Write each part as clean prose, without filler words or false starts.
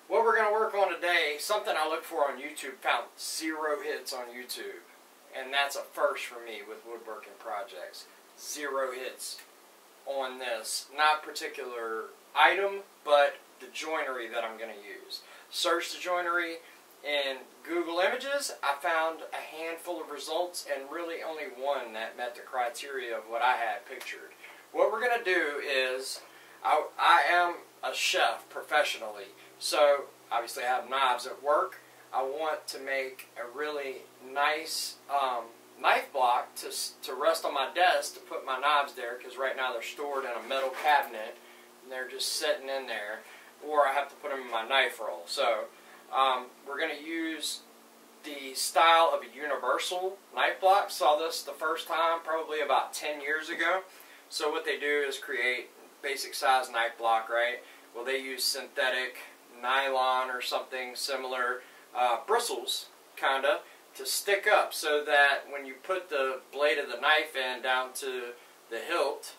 what we're going to work on today, something I looked for on YouTube, found 0 hits on YouTube. And that's a first for me with woodworking projects. 0 hits on this. Not particular item, but the joinery that I'm going to use. Search the joinery in Google Images. I found a handful of results and really only one that met the criteria of what I had pictured. What we're going to do is, I am a chef professionally, so obviously I have knives at work. I want to make a really nice knife block to rest on my desk to put my knives there, because right now they're stored in a metal cabinet and they're just sitting in there, or I have to put them in my knife roll. So we're going to use the style of a universal knife block. Saw this the first time probably about 10 years ago. So what they do is create basic size knife block, right? Well, they use synthetic nylon or something similar, bristles kinda, to stick up so that when you put the blade of the knife in down to the hilt,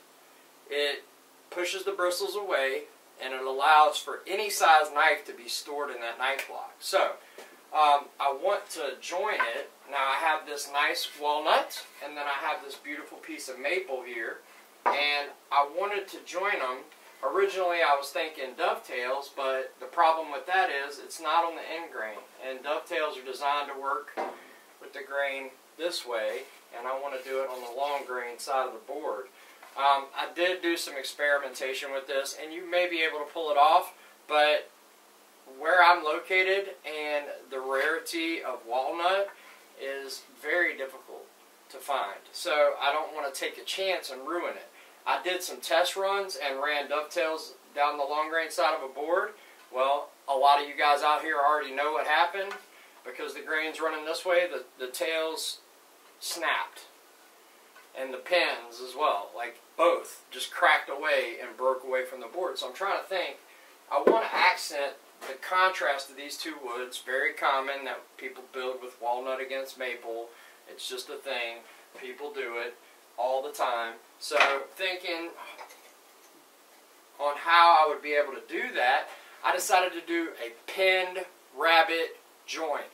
it pushes the bristles away and it allows for any size knife to be stored in that knife block. So I want to join it. Now I have this nice walnut and then I have this beautiful piece of maple here, and I wanted to join them. Originally I was thinking dovetails, but the problem with that is it's not on the end grain, and dovetails are designed to work with the grain this way, and I want to do it on the long grain side of the board. I did do some experimentation with this, and you may be able to pull it off, but where I'm located and the rarity of walnut is very difficult to find. So I don't want to take a chance and ruin it. I did some test runs and ran dovetails down the long grain side of a board. Well, a lot of you guys out here already know what happened. Because the grain's running this way, the tails snapped. And the pins as well, like both, just cracked away and broke away from the board. So I'm trying to think, I want to accent the contrast of these two woods. Very common that people build with walnut against maple. It's just a thing. People do it all the time. So thinking on how I would be able to do that, I decided to do a pinned rabbet joint.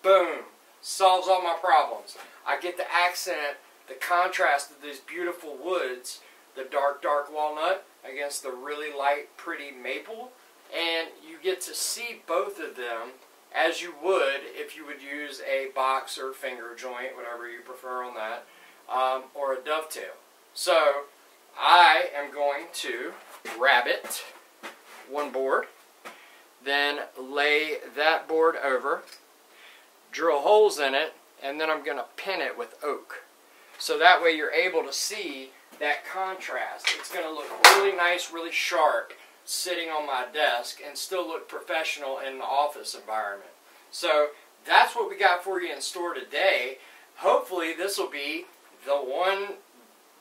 Boom. Solves all my problems. I get to accent the contrast of these beautiful woods, the dark walnut against the really light, pretty maple, and you get to see both of them as you would if you would use a box or finger joint, whatever you prefer on that, or a dovetail. So I am going to rabbet one board, then lay that board over, drill holes in it, and then I'm going to pin it with oak. So that way you're able to see that contrast. It's going to look really nice, really sharp, sitting on my desk and still look professional in the office environment. So that's what we got for you in store today. Hopefully this will be the one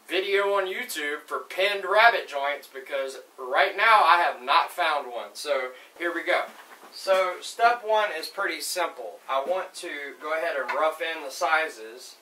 video on YouTube for pinned rabbet joints, because right now I have not found one. So here we go. So step one is pretty simple. I want to go ahead and rough in the sizes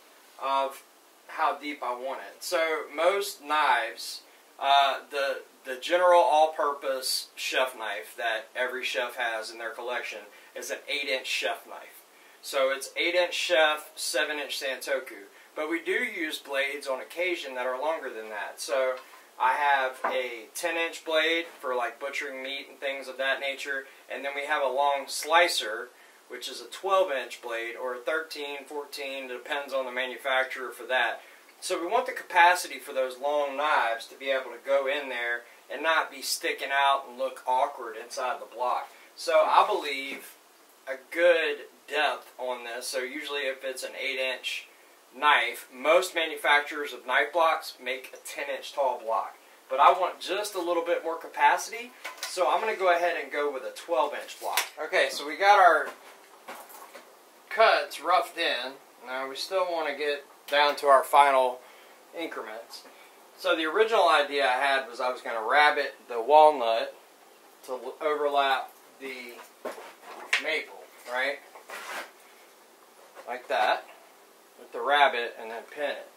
of how deep I want it. So most knives, the general all-purpose chef knife that every chef has in their collection is an 8-inch chef knife. So it's 8-inch chef, 7-inch Santoku. But we do use blades on occasion that are longer than that. So I have a 10-inch blade for like butchering meat and things of that nature, and then we have a long slicer, which is a 12-inch blade, or a 13, 14, depends on the manufacturer for that. So we want the capacity for those long knives to be able to go in there and not be sticking out and look awkward inside the block. So I believe a good depth on this, so usually if it's an 8-inch knife, most manufacturers of knife blocks make a 10-inch tall block. But I want just a little bit more capacity, so I'm going to go ahead and go with a 12-inch block. Okay, so we got our cuts roughed in. Now we still want to get down to our final increments. So the original idea I had was I was going to rabbet the walnut to overlap the maple, right? Like that, with the rabbet, and then pin it.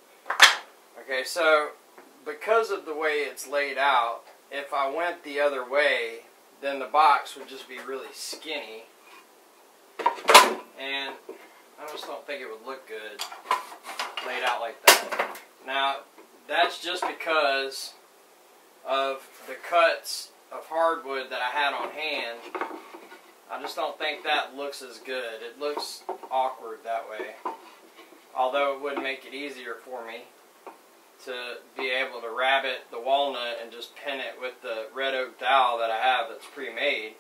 Okay, so because of the way it's laid out, if I went the other way, then the box would just be really skinny. And I just don't think it would look good laid out like that. Now, that's just because of the cuts of hardwood that I had on hand. I just don't think that looks as good. It looks awkward that way. Although it would make it easier for me to be able to rabbet the walnut and just pin it with the red oak dowel that I have that's pre-made.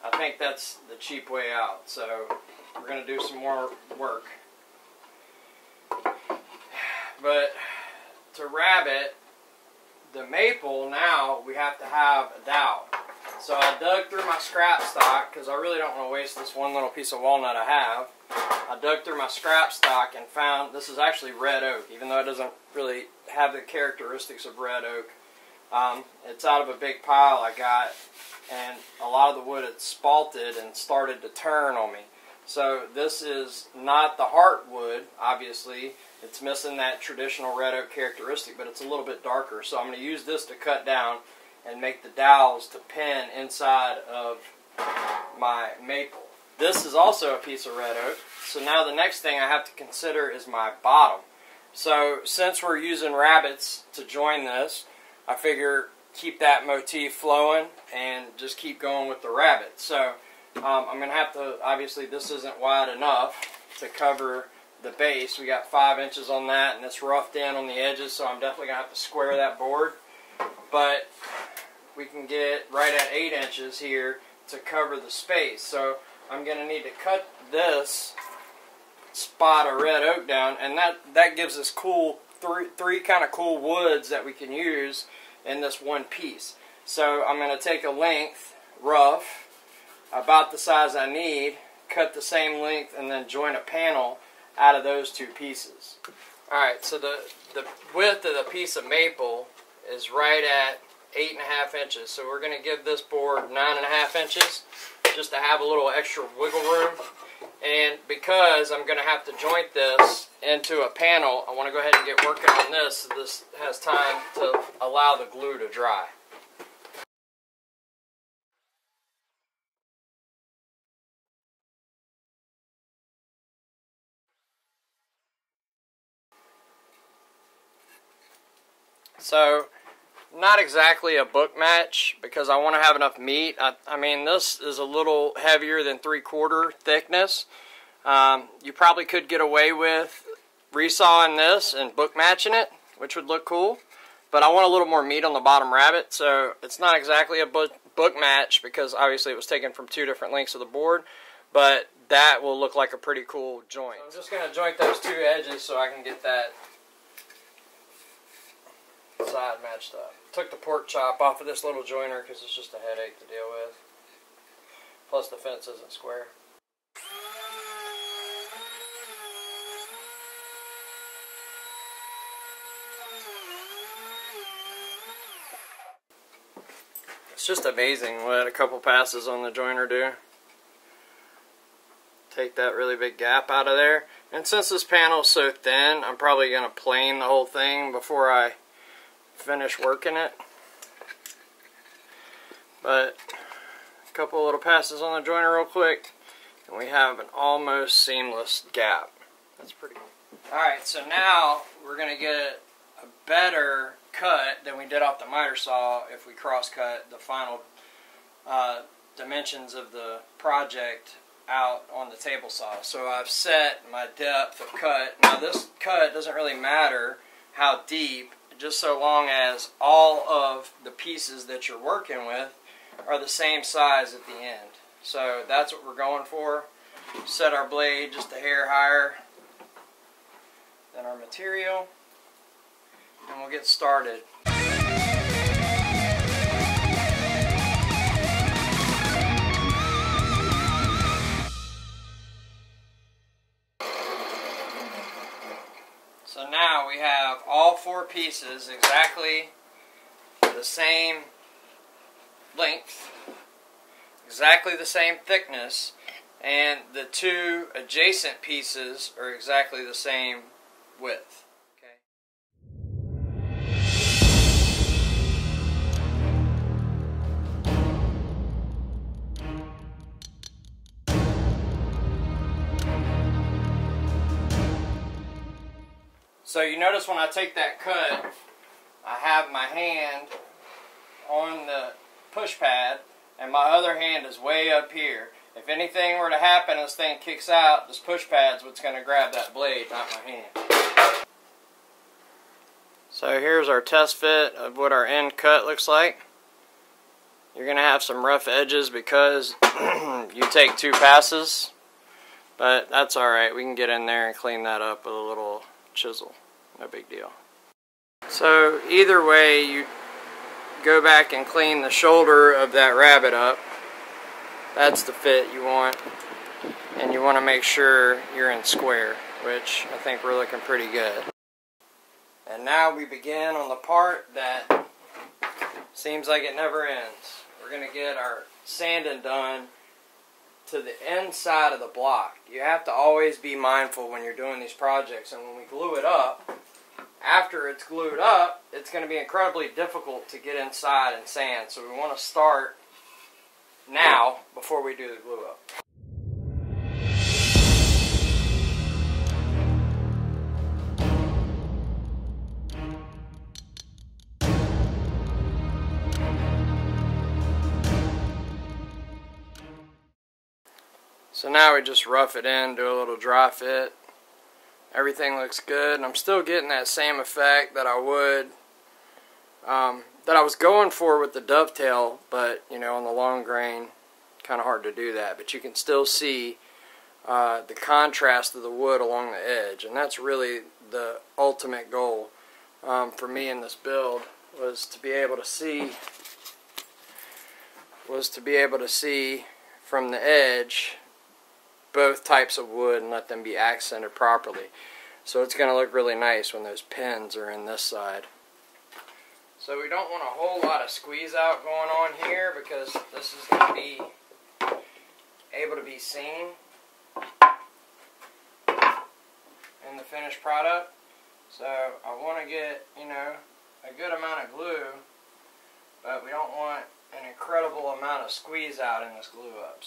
I think that's the cheap way out. So we're going to do some more work. But to rabbet the maple, now we have to have a dowel. So I dug through my scrap stock because I really don't want to waste this one little piece of walnut I have. I dug through my scrap stock and found this is actually red oak, even though it doesn't really have the characteristics of red oak. It's out of a big pile I got, and a lot of the wood had spalted and started to turn on me. So this is not the heartwood, obviously. It's missing that traditional red oak characteristic, but it's a little bit darker. So I'm going to use this to cut down and make the dowels to pin inside of my maple. This is also a piece of red oak. So now the next thing I have to consider is my bottom. So since we're using rabbets to join this, I figure keep that motif flowing and just keep going with the rabbet. So I'm going to have to, obviously this isn't wide enough to cover the base. We got 5 inches on that, and it's roughed in on the edges, so I'm definitely going to have to square that board. But we can get right at 8 inches here to cover the space. So I'm going to need to cut this spot of red oak down, and that gives us cool three kind of cool woods that we can use in this one piece. So I'm going to take a length, rough, about the size I need, cut the same length, and then join a panel out of those two pieces. Alright, so the width of the piece of maple is right at 8.5 inches. So we're going to give this board 9.5 inches just to have a little extra wiggle room. And because I'm going to have to joint this into a panel, I want to go ahead and get working on this so this has time to allow the glue to dry. So, not exactly a book match because I want to have enough meat. I mean, this is a little heavier than 3/4 thickness. You probably could get away with resawing this and book matching it, which would look cool. But I want a little more meat on the bottom rabbet, so it's not exactly a book match because obviously it was taken from 2 different lengths of the board. But that will look like a pretty cool joint. So I'm just going to joint those 2 edges so I can get that side matched up. Took the pork chop off of this little joiner because it's just a headache to deal with. Plus the fence isn't square. It's just amazing what a couple passes on the joiner do. Take that really big gap out of there. And since this panel is so thin, I'm probably going to plane the whole thing before I finish working it. But a couple little passes on the joiner real quick, and we have an almost seamless gap. That's pretty cool. Alright, so now we're going to get a better cut than we did off the miter saw if we cross cut the final dimensions of the project out on the table saw. So I've set my depth of cut. Now this cut doesn't really matter how deep, just so long as all of the pieces that you're working with are the same size at the end. So that's what we're going for. Set our blade just a hair higher than our material, and we'll get started. So now we have all 4 pieces exactly the same length, exactly the same thickness, and the 2 adjacent pieces are exactly the same width. So you notice when I take that cut, I have my hand on the push pad and my other hand is way up here. If anything were to happen and this thing kicks out, this push pad's what's going to grab that blade, not my hand. So here's our test fit of what our end cut looks like. You're going to have some rough edges because you take 2 passes, but that's alright. We can get in there and clean that up with a little chisel. No big deal. So either way, you go back and clean the shoulder of that Rabbet up. That's the fit you want, and you want to make sure you're in square, which I think we're looking pretty good. And now we begin on the part that seems like it never ends. We're going to get our sanding done to the inside of the block. You have to always be mindful when you're doing these projects, and when we glue it up, after it's glued up, it's going to be incredibly difficult to get inside and sand, so we want to start now before we do the glue up. So now we just rough it in, do a little dry fit. Everything looks good, and I'm still getting that same effect that I would, that I was going for with the dovetail, but you know, on the long grain, kind of hard to do that. But you can still see the contrast of the wood along the edge, and that's really the ultimate goal for me in this build, was to be able to see from the edge both types of wood and let them be accented properly. So it's going to look really nice when those pins are in this side. So we don't want a whole lot of squeeze out going on here because this is going to be able to be seen in the finished product. So I want to get, you know, a good amount of glue, but we don't want an incredible amount of squeeze out in this glue up.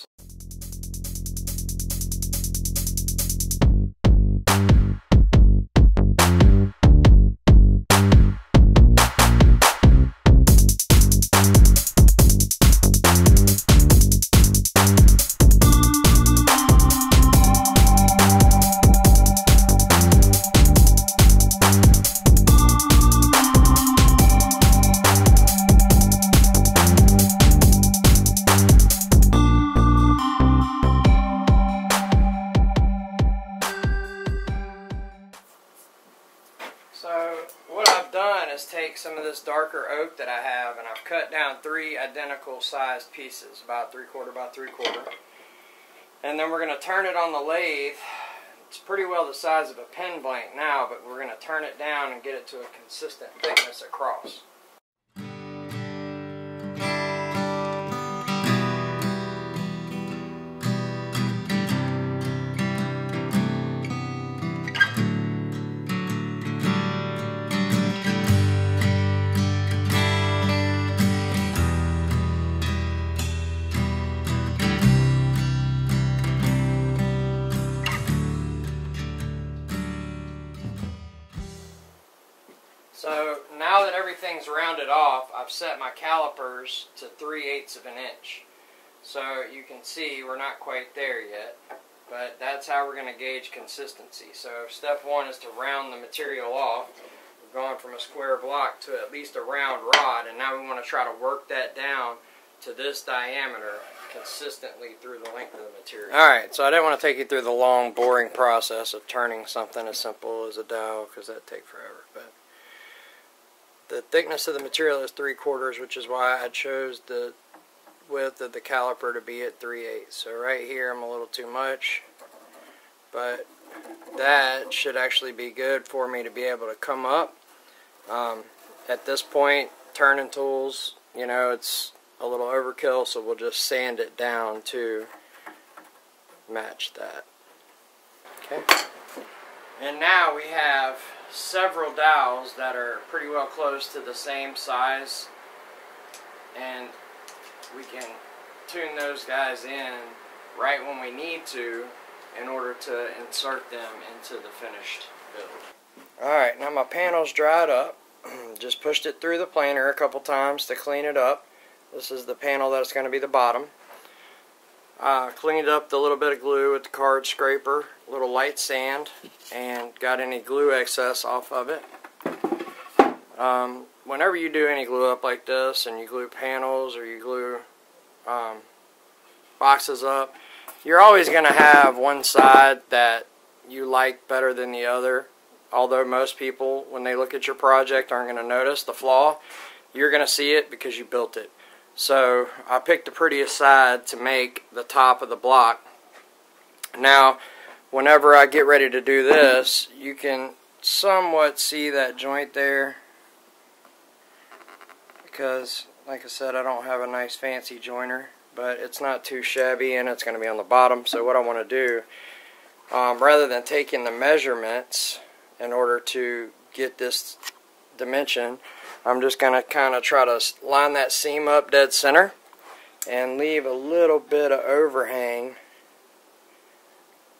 So what I've done is take some of this darker oak that I have, and I've cut down 3 identical sized pieces, about 3/4 by 3/4. And then we're going to turn it on the lathe. It's pretty well the size of a pen blank now, but we're going to turn it down and get it to a consistent thickness across. So now that everything's rounded off, I've set my calipers to 3/8 of an inch. So you can see we're not quite there yet, but that's how we're going to gauge consistency. So step 1 is to round the material off. We've gone from a square block to at least a round rod, and now we want to try to work that down to this diameter consistently through the length of the material. Alright, so I didn't want to take you through the long, boring process of turning something as simple as a dowel, because that'd take forever. But the thickness of the material is 3/4, which is why I chose the width of the caliper to be at 3/8. So right here I'm a little too much, but that should actually be good for me to be able to come up. At this point, turning tools, you know, it's a little overkill, so we'll just sand it down to match that. Okay. And now we have several dowels that are pretty well close to the same size, and we can tune those guys in right when we need to in order to insert them into the finished build. Alright, now my panel's dried up. Just pushed it through the planer a couple times to clean it up. This is the panel that's going to be the bottom. Cleaned up the little bit of glue with the card scraper, a little light sand, and got any glue excess off of it. Whenever you do any glue up like this, and you glue panels or you glue boxes up, you're always going to have one side that you like better than the other. Although most people, when they look at your project, aren't going to notice the flaw, you're going to see it because you built it. So I picked the prettiest side to make the top of the block. Now, whenever I get ready to do this, you can somewhat see that joint there, because, like I said, I don't have a nice fancy joiner, but it's not too shabby, and it's going to be on the bottom. So what I want to do, rather than taking the measurements in order to get this dimension, I'm just going to kind of try to line that seam up dead center and leave a little bit of overhang,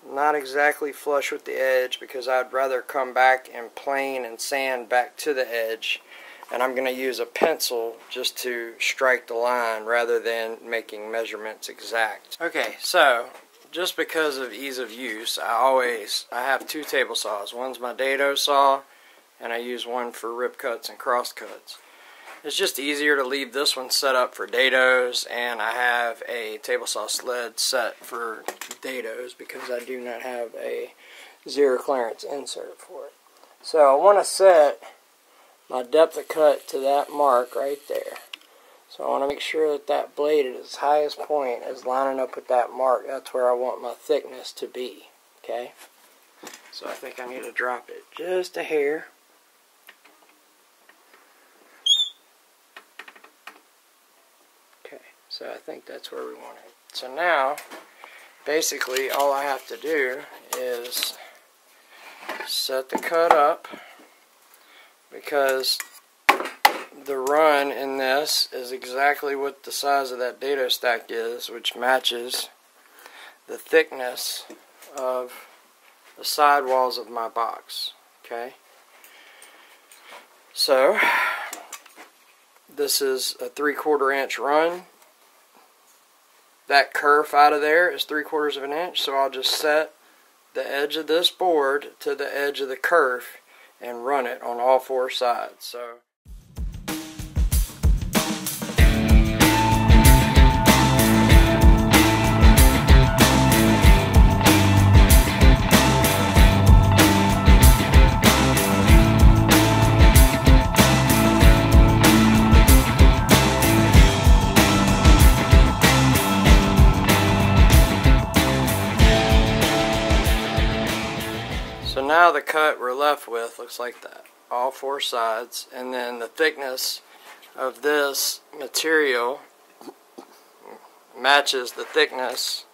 not exactly flush with the edge, because I'd rather come back and plane and sand back to the edge, and I'm going to use a pencil just to strike the line rather than making measurements exact. Okay, so just because of ease of use, I have two table saws. One's my dado saw, and I use one for rip cuts and cross cuts. It's just easier to leave this one set up for dados, and I have a table saw sled set for dados because I do not have a zero clearance insert for it. So I want to set my depth of cut to that mark right there. So I want to make sure that that blade at its highest point is lining up with that mark. That's where I want my thickness to be. Okay? So I think I need to drop it just a hair. Okay, so I think that's where we want it. So now, basically all I have to do is set the cut up, because the run in this is exactly what the size of that dado stack is, which matches the thickness of the sidewalls of my box. Okay, so this is a 3/4 inch run. That kerf out of there is 3/4 of an inch, so I'll just set the edge of this board to the edge of the kerf and run it on all four sides. So now the cut we're left with looks like that, all four sides, and then the thickness of this material matches the thickness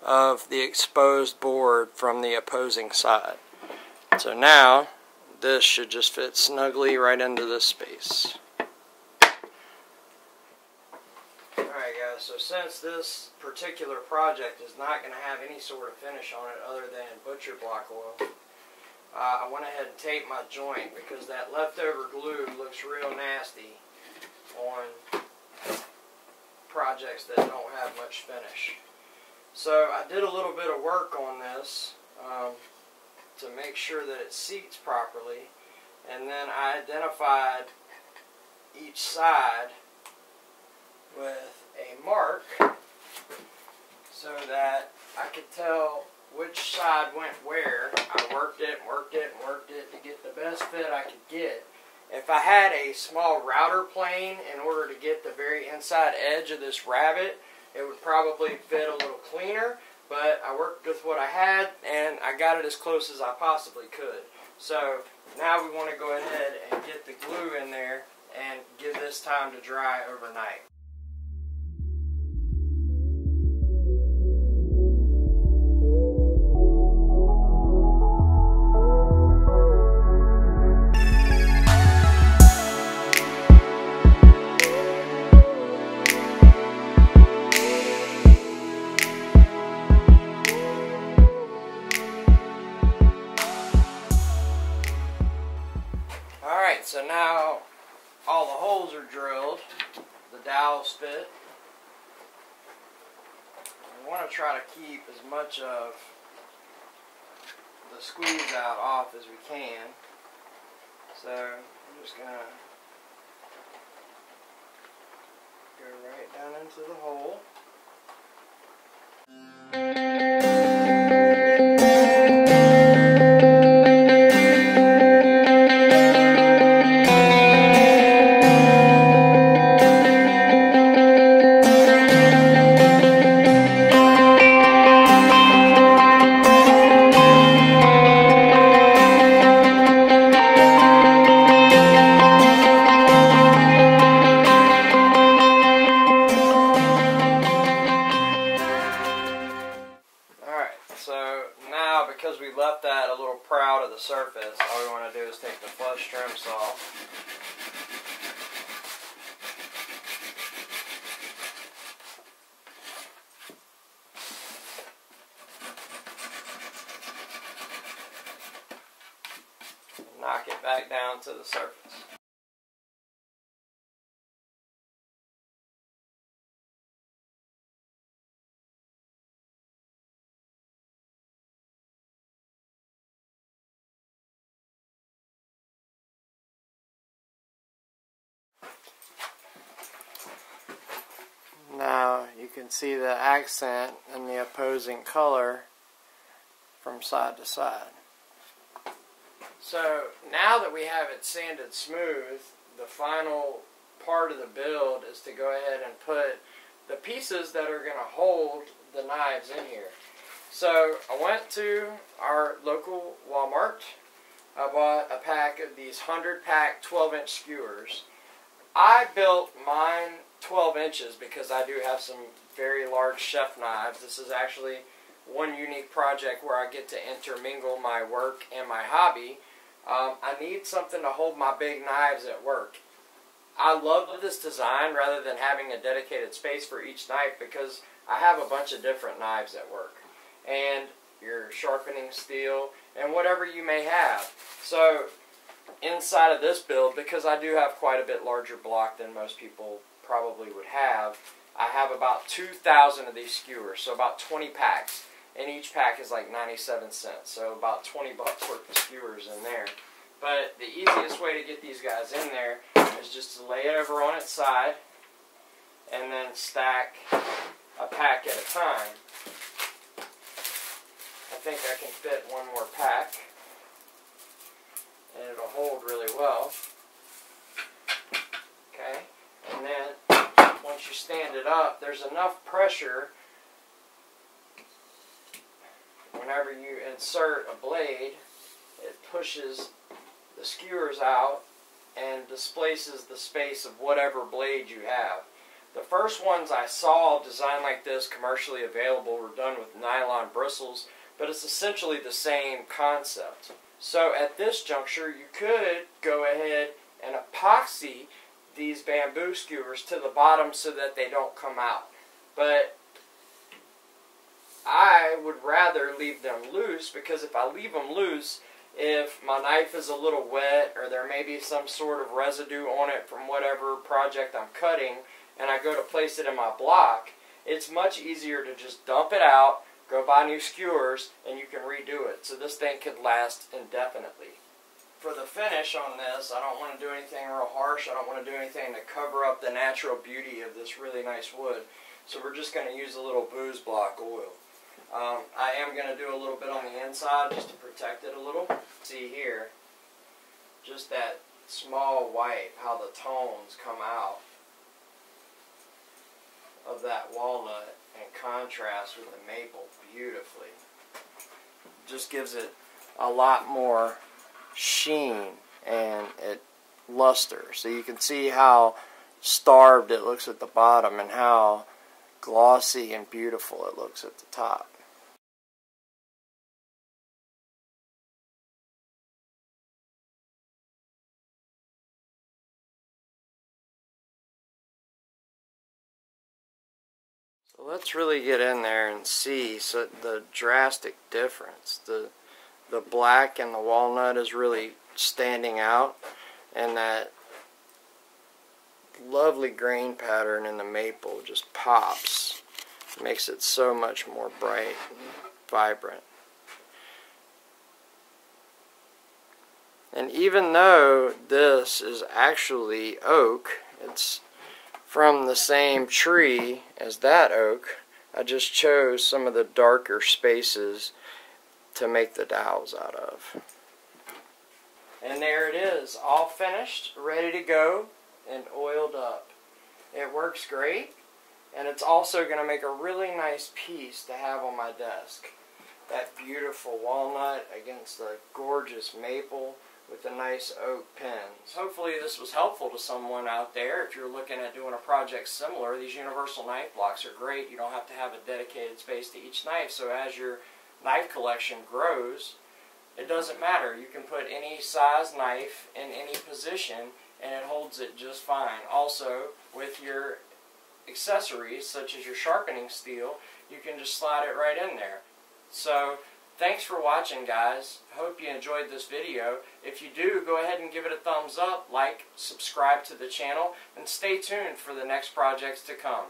of the exposed board from the opposing side. So now this should just fit snugly right into this space. Alright guys, so since this particular project is not going to have any sort of finish on it other than butcher block oil, I went ahead and taped my joint, because that leftover glue looks real nasty on projects that don't have much finish. So I did a little bit of work on this to make sure that it seats properly, and then I identified each side with a mark so that I could tell which side went where. I worked it to get the best fit I could get. If I had a small router plane in order to get the very inside edge of this Rabbet, it would probably fit a little cleaner, but I worked with what I had and I got it as close as I possibly could. So now we want to go ahead and get the glue in there and give this time to dry overnight. So now all the holes are drilled, the dowels fit. We want to try to keep as much of the squeeze out off as we can. So I'm just going to go right down into the hole. So now, because we left that a little proud of the surface, all we want to do is take the flush trim saw and knock it back down to the surface. Now you can see the accent and the opposing color from side to side. So now that we have it sanded smooth, the final part of the build is to go ahead and put the pieces that are going to hold the knives in here. So I went to our local Walmart. I bought a pack of these 100-pack 12-inch skewers. I built mine 12 inches because I do have some very large chef knives. This is actually one unique project where I get to intermingle my work and my hobby. I need something to hold my big knives at work. I love this design rather than having a dedicated space for each knife because I have a bunch of different knives at work. And your sharpening steel and whatever you may have. So inside of this build, because I do have quite a bit larger block than most people probably would have, I have about 2,000 of these skewers, so about 20 packs, and each pack is like 97 cents, so about 20 bucks worth of skewers in there. But the easiest way to get these guys in there is just to lay it over on its side and then stack a pack at a time. I think I can fit one more pack and it'll hold really well. Okay, and then once you stand it up, there's enough pressure whenever you insert a blade, it pushes the skewers out and displaces the space of whatever blade you have. The first ones I saw designed like this commercially available were done with nylon bristles, but it's essentially the same concept. So at this juncture, you could go ahead and epoxy these bamboo skewers to the bottom so that they don't come out. But I would rather leave them loose, because if I leave them loose, if my knife is a little wet or there may be some sort of residue on it from whatever project I'm cutting and I go to place it in my block, it's much easier to just dump it out, go buy new skewers, and you can redo it. So this thing could last indefinitely. For the finish on this, I don't want to do anything real harsh. I don't want to do anything to cover up the natural beauty of this really nice wood. So we're just going to use a little booze block oil. I am going to do a little bit on the inside just to protect it a little. See here, just that small white, how the tones come out of that walnut and contrast with the maple beautifully. Just gives it a lot more sheen and luster. So you can see how starved it looks at the bottom and how glossy and beautiful it looks at the top. So let's really get in there and see the drastic difference. The black and the walnut is really standing out, And that lovely grain pattern in the maple just pops. Makes it so much more bright and vibrant. And even though this is actually oak, it's from the same tree as that oak, I just chose some of the darker spaces to make the dowels out of. And there it is, all finished, ready to go, and oiled up. It works great, and it's also going to make a really nice piece to have on my desk. That beautiful walnut against the gorgeous maple with the nice oak pins. Hopefully this was helpful to someone out there. If you're looking at doing a project similar, these universal knife blocks are great. You don't have to have a dedicated space to each knife, so as your knife collection grows, it doesn't matter. You can put any size knife in any position and it holds it just fine. Also, with your accessories, such as your sharpening steel, you can just slide it right in there. So, thanks for watching, guys. Hope you enjoyed this video. If you do, go ahead and give it a thumbs up, like, subscribe to the channel, and stay tuned for the next projects to come.